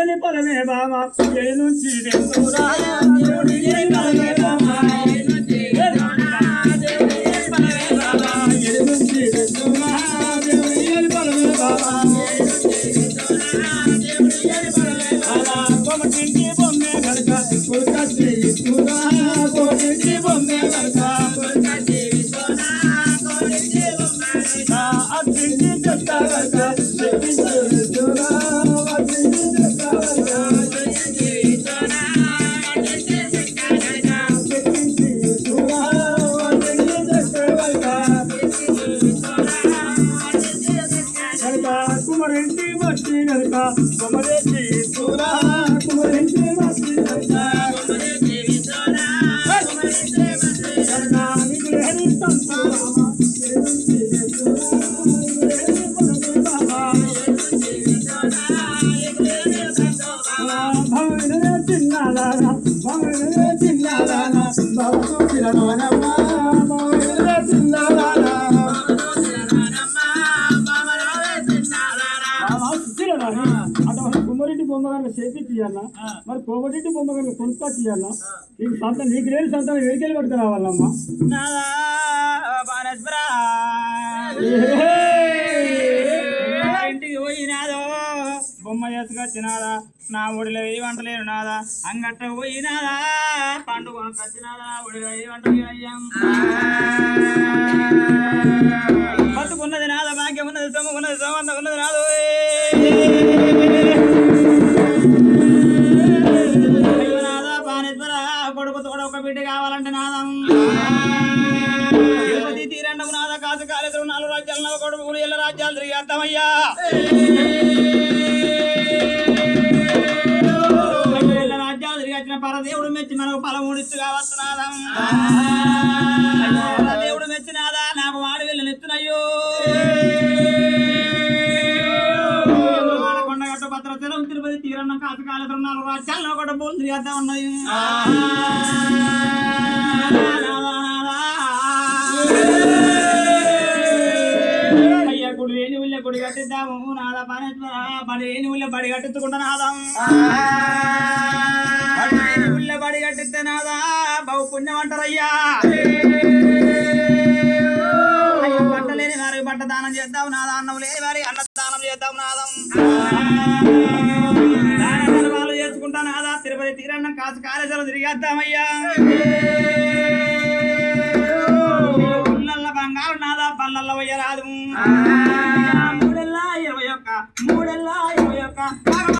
ఎని పరమే బామా ఎడి నుంచి వెళ్తురా దేవుడి ఎని పరమే బామా ఎడి నుంచి వెళ్తురా దేవుడి ఎని పరమే బామా ఎడి నుంచి వెళ్తురా దేవుడి ఎని పరమే బామా ఎడి నుంచి వెళ్తురా దేవుడి ఎని పరమే బామా కొమటింటి బొమ్మే గనక కొల్కత్తి ఇస్తురా కొమటింటి బొమ్మే గనక కొల్కత్తి ఇస్తురా కొమటింటి బొమ్మే గనక అత్తింటి చెత్త గనక చెత్తించురా అత్తింటి చెత్త గనక చెత్తించురా అత్తింటి చెత్త గనక చెత్తించురా అత్తింటి చెత్త గనక చెత్తించురా అత్తింటి చెత్త గనక కుమరింటి మట్టి గనక కుమరేటి ఇస్తురా కుమరింటి మట్టి గనక కుమరేటి ఇస్తురా కుమరింటి మట్టి గనక నిగ్రహని సంతురా కుమ్మరెడ్డి బొమ్మ కనుక చేపి తీయాలన్నా మరి కోమరెడ్డి బొమ్మ కనుక కొనుక్కా తీయాలన్నా నీకు సంతానం నీకు లేని సంతానం ఏడికెళ్ళి పట్టుకు రావాలమ్మా ఇంటికి పోయినాదో బొమ్మ చేసుకొచ్చినాదా నా ఒడిలో వెయ్యి వంటలేరు నాదా అంగట్ట పోయినాదా పండు కొనుకొచ్చినాదా ఒడిలో వెయ్యి వంటలు అయ్యాం బతుకున్నది నాదా భాగ్యం ఉన్నది సొమ్ము ఉన్నది సోమంతం ఉన్నది నాదు నాదా బానేశ్వర కొడుకు తోడ ఒక బిడ్డ కావాలంటే నాదం తిరుపతి తీరండము నాదా కాసు కాలేశ్వరం 4 రాజ్యాలు నవ కొడుకులు 7 రాజ్యాలు తిరిగి అర్థమయ్యా రాజ్యాలు తిరిగి వచ్చిన పరదేవుడు మెచ్చి మనకు ఫలమూడిస్తూ కావచ్చు నాదం దేవుడు మెచ్చినాదా నాకు వాడి వెళ్ళి నెత్తునయ్యో కొండగట్టు భద్రాచలం తిరుపతి తీరన్నం కాసు కాలేశ్వరం 4 రాజ్యాలు నవ కొడుకులు తిరిగి అర్థం ఉన్నది గుడి కట్టిద్దాము నాదా బానేశ్వర బడి ఊళ్ళో బడి కట్టించుకుంటా నాదం ఊళ్ళో బడి కట్టిస్తే నాదా బహు పుణ్యం అంటారయ్యా అయ్యో బట్ట లేని వారికి బట్ట దానం చేద్దాం నాదా అన్నం లేని వారికి అన్న దానం చేద్దాం నాదం దాన ధర్మాలు చేసుకుంటా నాదా తిరుపతి తీరన్నం కాసు కాలేశ్వరం తిరిగేద్దామయ్యా బంగారు నాదా పల్లెల్లో వయ్యరాదు 3 ఏళ్ళ 21